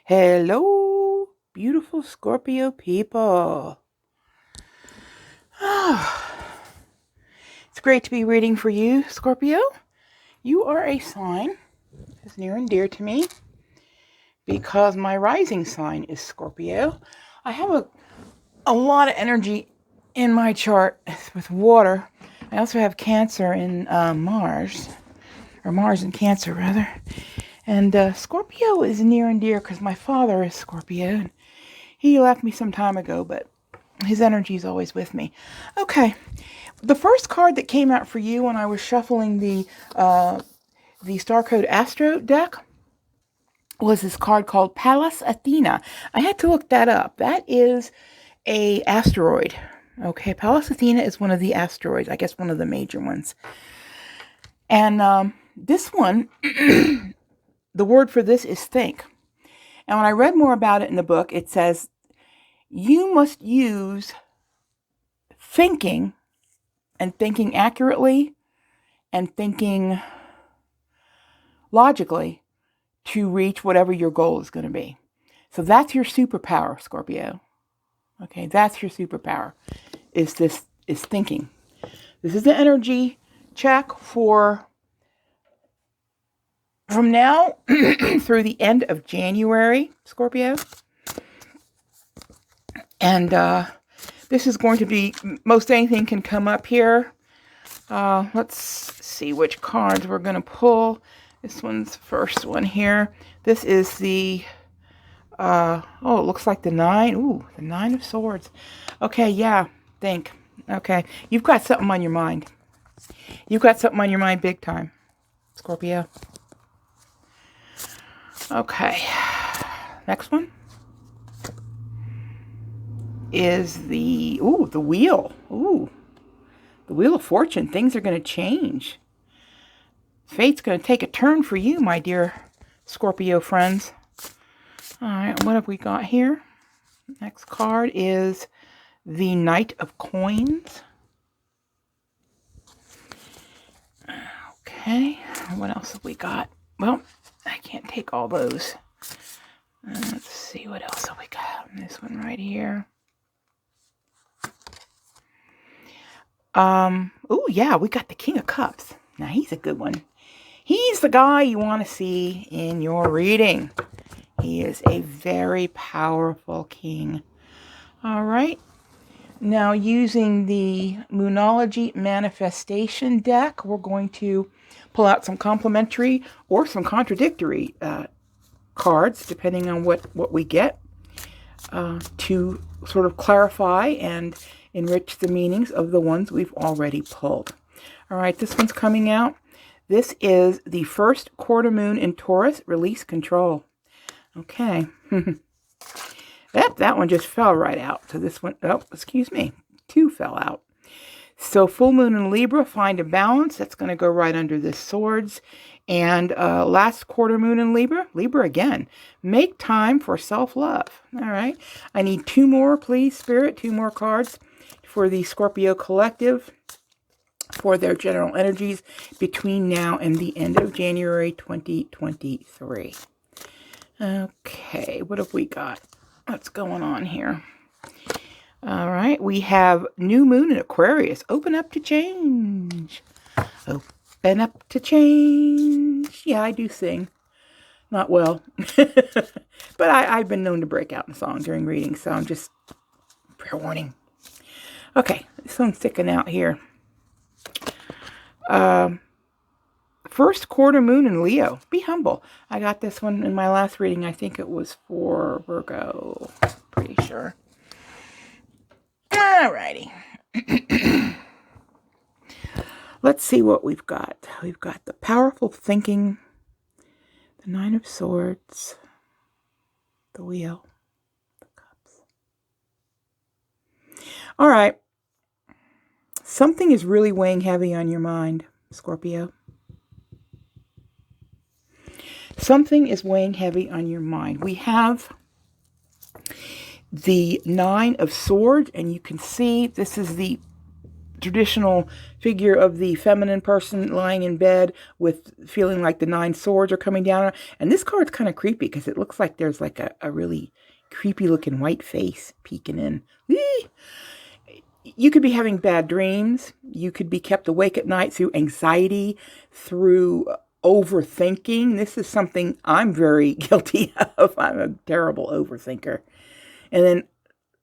Hello, beautiful Scorpio people. It's great to be reading for you, Scorpio. You are a sign that's near and dear to me because my rising sign is Scorpio. I have a lot of energy in my chart with water. I also have Cancer in Mars, or Mars in Cancer, rather. And Scorpio is near and dear because my father is Scorpio. And he left me some time ago, but his energy is always with me. Okay, the first card that came out for you when I was shuffling the Star Code Astro deck was this card called Pallas Athena. I had to look that up. That is a asteroid. Okay, Pallas Athena is one of the asteroids. I guess one of the major ones. And this one, the word for this is think. And when I read more about it in the book, it says you must use thinking, and thinking accurately, and thinking logically to reach whatever your goal is going to be. So that's your superpower, Scorpio. Okay, that's your superpower, is thinking. This is the energy check for from now through the end of January, Scorpio. And this is going to be, most anything can come up here. Let's see which cards we're going to pull. This one's the first one here. This is the, it looks like the 9. Ooh, the 9 of Swords. Okay, yeah, think. Okay, you've got something on your mind. You've got something on your mind big time, Scorpio. Okay, next one is the wheel. Ooh, the Wheel of Fortune. Things are going to change. Fate's going to take a turn for you, my dear Scorpio friends. All right, what have we got here? Next card is the Knight of Coins. Okay, what else have we got? Well, I can't take all those. Let's see, what else have we got? This one right here. Oh yeah, we got the King of Cups. Now he's a good one. He's the guy you want to see in your reading. He is a very powerful king. All right. Now, using the Moonology Manifestation deck, we're going to pull out some complementary or some contradictory cards, depending on what we get, to sort of clarify and enrich the meanings of the ones we've already pulled. All right, this one's coming out. This is the first quarter moon in Taurus, release control. Okay. That one just fell right out. So this one, oh, excuse me, 2 fell out. So full moon in Libra, find a balance. That's going to go right under this Swords. And last quarter moon in Libra again. Make time for self-love. All right. I need 2 more, please, Spirit. 2 more cards for the Scorpio Collective for their general energies between now and the end of January 2023. Okay, what have we got? What's going on here? All right, we have new moon in Aquarius. Open up to change. Open up to change. Yeah, I do sing. Not well. But I've been known to break out in song during readings, so I'm just fair warning. Okay, this one's sticking out here. First quarter moon in Leo. Be humble. I got this one in my last reading. I think it was for Virgo. Pretty sure. Alrighty. Let's see what we've got. We've got the powerful thinking, the 9 of Swords, the Wheel, the Cups. All right. Something is really weighing heavy on your mind, Scorpio. Something is weighing heavy on your mind. We have the 9 of Swords, and you can see this is the traditional figure of the feminine person lying in bed with feeling like the 9 swords are coming down. And this card's kind of creepy because it looks like there's like a really creepy looking white face peeking in. Whee! You could be having bad dreams. You could be kept awake at night through anxiety, through overthinking. This is something I'm very guilty of. I'm a terrible overthinker. And then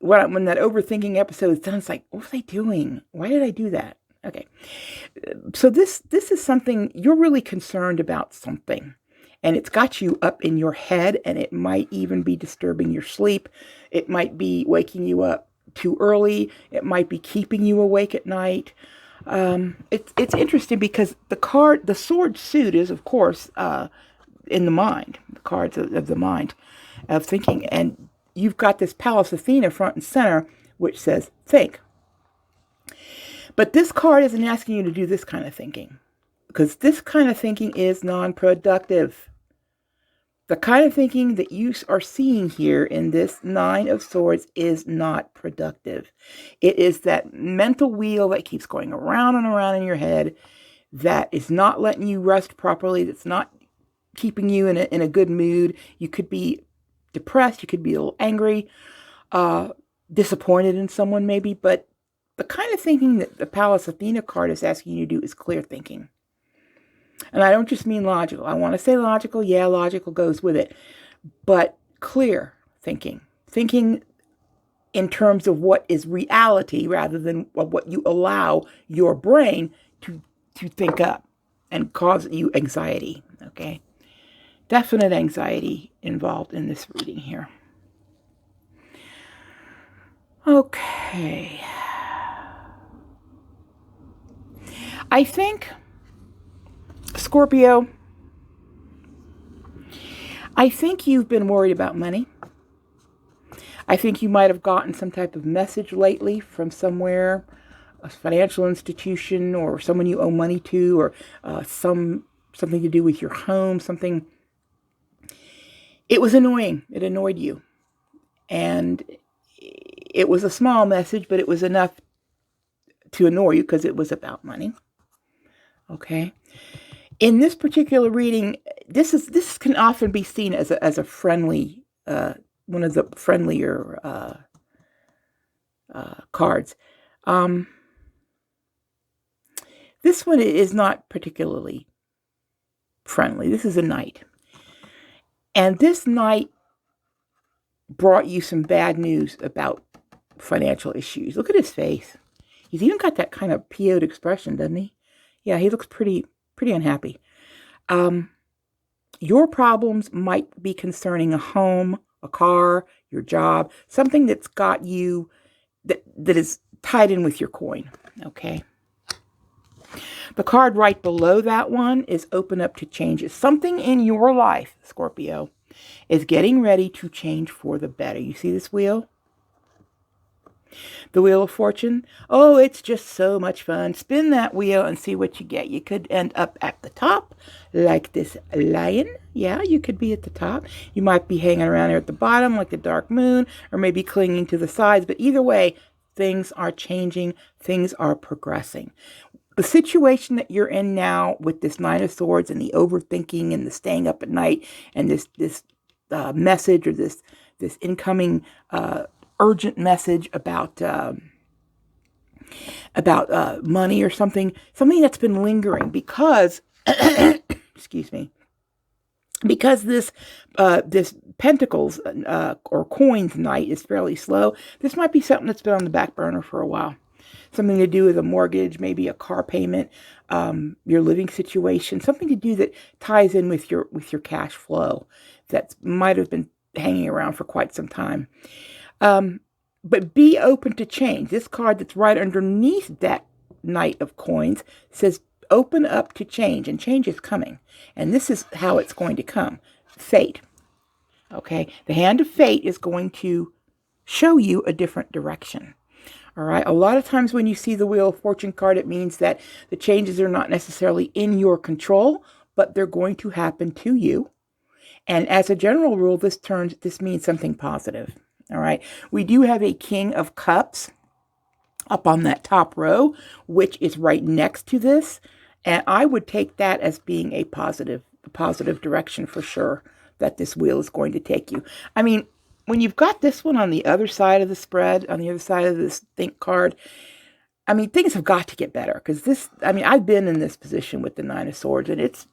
when that overthinking episode is done, it's like, what was I doing? Why did I do that? Okay. So this is something you're really concerned about something. And it's got you up in your head, and it might even be disturbing your sleep. It might be waking you up too early. It might be keeping you awake at night. It's interesting because the sword suit is, of course, in the mind, the cards of the mind, of thinking. And you've got this Pallas Athena front and center, which says think. But this card isn't asking you to do this kind of thinking, because this kind of thinking is non-productive. The kind of thinking that you are seeing here in this 9 of Swords is not productive. It is that mental wheel that keeps going around and around in your head, that is not letting you rest properly, that's not keeping you in a good mood. You could be depressed, you could be a little angry, disappointed in someone maybe, but the kind of thinking that the Pallas Athena card is asking you to do is clear thinking. And I don't just mean logical. I want to say logical. Yeah, logical goes with it. But clear thinking. Thinking in terms of what is reality rather than what you allow your brain to think up and cause you anxiety. Okay? Definite anxiety involved in this reading here. Okay. I think, Scorpio, I think you've been worried about money. I think you might have gotten some type of message lately from somewhere, a financial institution or someone you owe money to, or something to do with your home, something. It was annoying. It annoyed you. And it was a small message, but it was enough to annoy you because it was about money. Okay. In this particular reading, this can often be seen as a friendly, one of the friendlier cards. This one is not particularly friendly. This is a knight. And this knight brought you some bad news about financial issues. Look at his face. He's even got that kind of PO'd expression, doesn't he? Yeah, he looks pretty unhappy. Your problems might be concerning a home, a car, your job, something that's got you, that is tied in with your coin, okay? The card right below that one is open up to changes. Something in your life, Scorpio, is getting ready to change for the better. You see this wheel? The Wheel of Fortune. Oh, it's just so much fun. Spin that wheel and see what you get. You could end up at the top like this lion. Yeah, you could be at the top. You might be hanging around here at the bottom like the dark moon, or maybe clinging to the sides. But either way, things are changing. Things are progressing. The situation that you're in now with this 9 of Swords and the overthinking and the staying up at night and this message or this incoming urgent message about money or something that's been lingering because excuse me, because this Pentacles or Coins night is fairly slow. This might be something that's been on the back burner for a while. Something to do with a mortgage, maybe a car payment, your living situation, something to do that ties in with your cash flow that might have been hanging around for quite some time. But be open to change. This card that's right underneath that Knight of Coins says open up to change, and change is coming. And this is how it's going to come. Fate. Okay? The hand of fate is going to show you a different direction. All right? A lot of times when you see the Wheel of Fortune card, it means that the changes are not necessarily in your control, but they're going to happen to you. And as a general rule, this means something positive. All right. We do have a King of Cups. up on that top row, which is right next to this. And I would take that as being a positive direction for sure that this wheel is going to take you. I mean, when you've got this one on the other side of the spread, on the other side of this think card, I mean, things have got to get better because this, I mean, I've been in this position with the Nine of Swords, and it's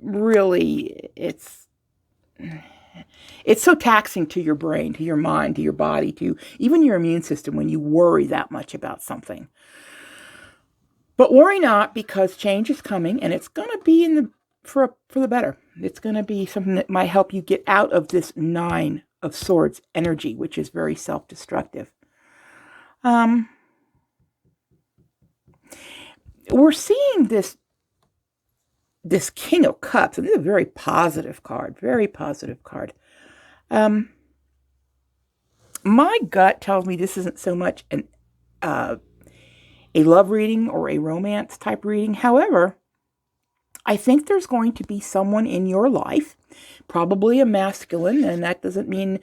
really, it's so taxing to your brain, to your mind, to your body, to even your immune system when you worry that much about something. But worry not, because change is coming, and it's going to be for the better. It's going to be something that might help you get out of this Nine of Swords energy, which is very self-destructive. We're seeing this King of Cups, and this is a very positive card, very positive card. My gut tells me this isn't so much a love reading or a romance type reading. However, I think there's going to be someone in your life, probably a masculine, and that doesn't mean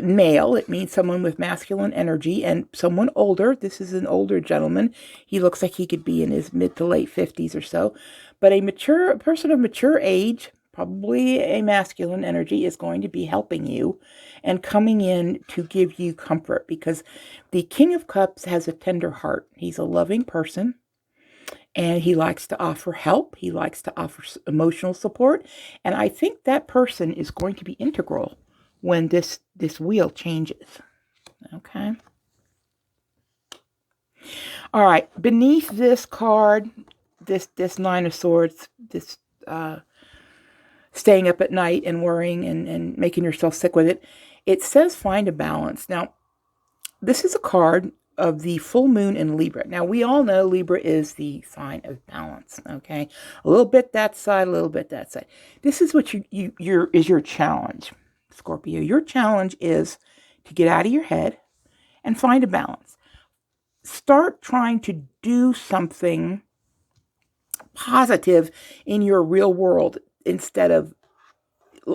male. It means someone with masculine energy and someone older. This is an older gentleman. He looks like he could be in his mid to late 50s or so. But a person of mature age, probably a masculine energy, is going to be helping you and coming in to give you comfort, because the King of Cups has a tender heart. He's a loving person, and he likes to offer help. He likes to offer emotional support. And I think that person is going to be integral when this wheel changes. Okay. All right. Beneath this card, this Nine of Swords, this staying up at night and worrying and making yourself sick with it, it says find a balance. Now, this is a card of the full moon in Libra. Now, we all know Libra is the sign of balance, okay? A little bit that side, a little bit that side. This is what your challenge, Scorpio. Your challenge is to get out of your head and find a balance. Start trying to do something positive in your real world instead of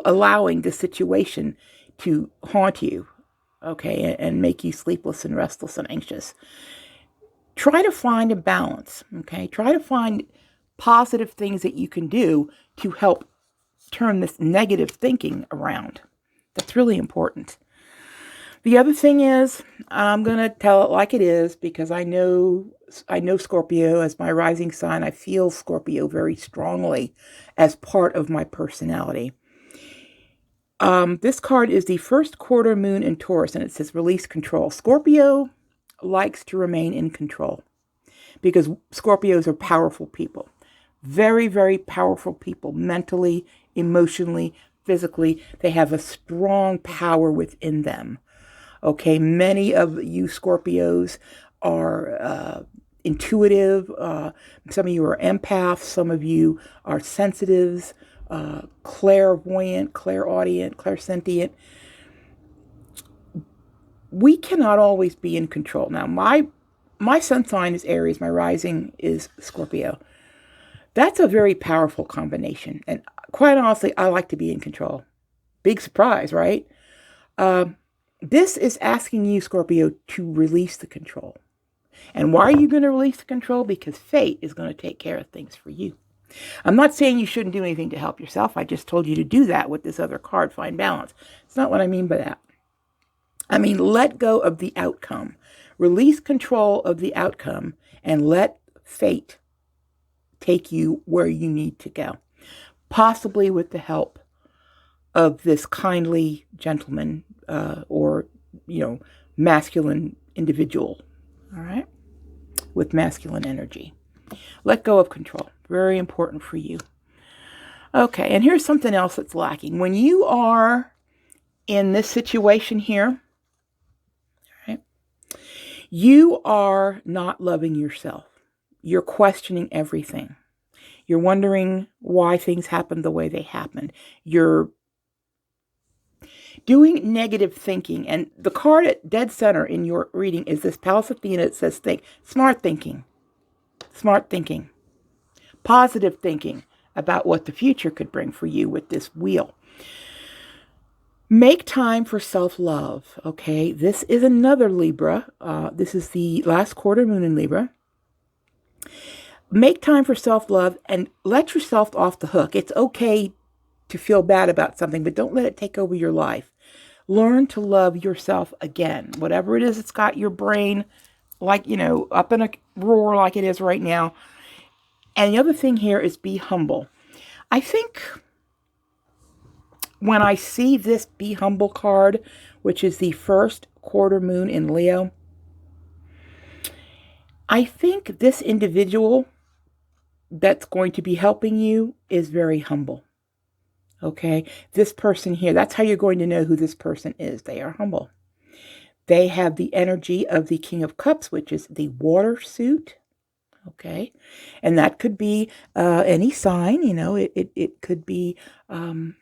allowing the situation to haunt you, okay, and make you sleepless and restless and anxious. Try to find a balance, okay? Try to find positive things that you can do to help turn this negative thinking around. That's really important. The other thing is, I'm going to tell it like it is, because I know Scorpio as my rising sign. I feel Scorpio very strongly as part of my personality. This card is the first quarter moon in Taurus, and it says release control. Scorpio likes to remain in control because Scorpios are powerful people. Very, very powerful people, mentally, emotionally, physically. They have a strong power within them. Okay, many of you Scorpios are intuitive. Some of you are empaths. Some of you are sensitives, clairvoyant, clairaudient, clairsentient. We cannot always be in control. Now, my sun sign is Aries. My rising is Scorpio. That's a very powerful combination. And quite honestly, I like to be in control. Big surprise, right? This is asking you, Scorpio, to release the control. And why are you going to release the control? Because fate is going to take care of things for you. I'm not saying you shouldn't do anything to help yourself. I just told you to do that with this other card, find balance. It's not what I mean by that. I mean, let go of the outcome. Release control of the outcome and let fate take you where you need to go. Possibly with the help of this kindly gentleman or, masculine individual, all right, with masculine energy. Let go of control. Very important for you. Okay, and here's something else that's lacking. When you are in this situation here, right, you are not loving yourself. You're questioning everything. You're wondering why things happened the way they happened. You're doing negative thinking. And the card at dead center in your reading is this Pallas Athena. It says think. Smart thinking. Smart thinking. Positive thinking about what the future could bring for you with this wheel. Make time for self-love, okay? This is another Libra. This is the last quarter moon in Libra. Make time for self-love and let yourself off the hook. It's okay to feel bad about something, but don't let it take over your life. Learn to love yourself again. Whatever it is that's got your brain, like, up in a roar like it is right now. And the other thing here is be humble. I think when I see this Be Humble card, which is the first quarter moon in Leo, I think this individual that's going to be helping you is very humble. Okay, this person here, that's how you're going to know who this person is. They are humble. They have the energy of the King of Cups, which is the water suit. Okay, and that could be any sign. It could be any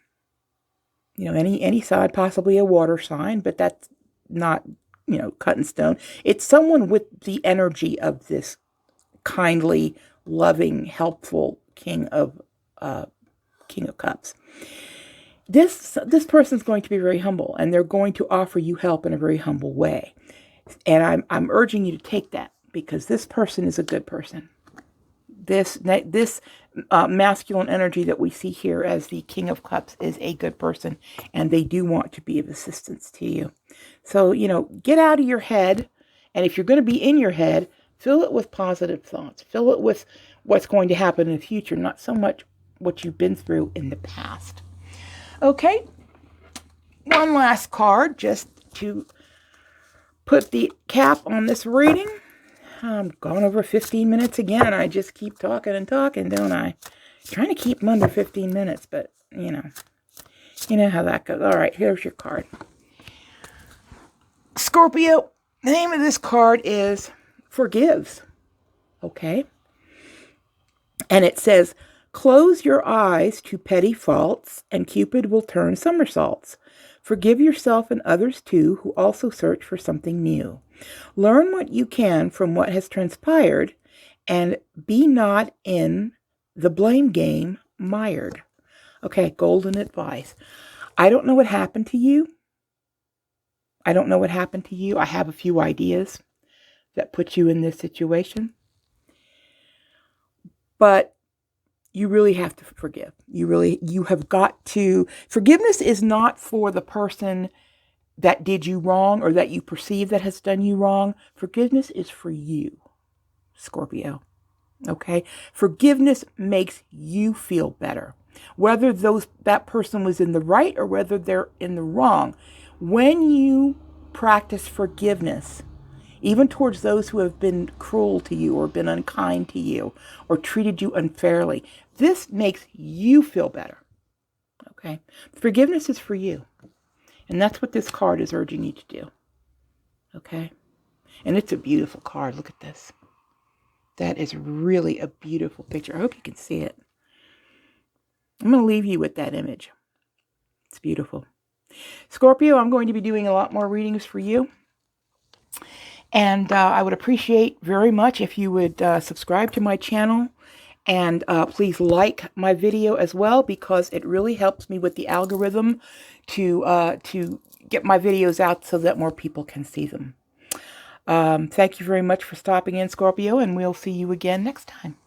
sign, possibly a water sign, but that's not cut in stone. It's someone with the energy of this kindly, loving, helpful King of Cups. This person's going to be very humble, and they're going to offer you help in a very humble way. And I'm urging you to take that, because this person is a good person. This masculine energy that we see here as the King of Cups is a good person, and they do want to be of assistance to you. So, get out of your head, and if you're going to be in your head, fill it with positive thoughts. Fill it with what's going to happen in the future, not so much what you've been through in the past. Okay, one last card just to put the cap on this reading. I'm gone over 15 minutes again. I just keep talking and talking, don't I? Trying to keep them under 15 minutes, but you know how that goes. All right, here's your card. Scorpio, the name of this card is Forgives. Okay? And it says, close your eyes to petty faults, and Cupid will turn somersaults. Forgive yourself and others too, who also search for something new. Learn what you can from what has transpired, and be not in the blame game mired. Okay, golden advice. I don't know what happened to you. I have a few ideas that put you in this situation. But you really have to forgive. You have got to. Forgiveness is not for the person that did you wrong or that you perceive that has done you wrong. Forgiveness is for you, Scorpio. Okay? Forgiveness makes you feel better. Whether that person was in the right or whether they're in the wrong. When you practice forgiveness, even towards those who have been cruel to you or been unkind to you or treated you unfairly, this makes you feel better. Okay? Forgiveness is for you. And that's what this card is urging you to do. Okay? And it's a beautiful card. Look at this. That is really a beautiful picture. I hope you can see it. I'm going to leave you with that image. It's beautiful. Scorpio, I'm going to be doing a lot more readings for you. And I would appreciate very much if you would subscribe to my channel. And please like my video as well, because it really helps me with the algorithm to get my videos out so that more people can see them. Thank you very much for stopping in, Scorpio, and we'll see you again next time.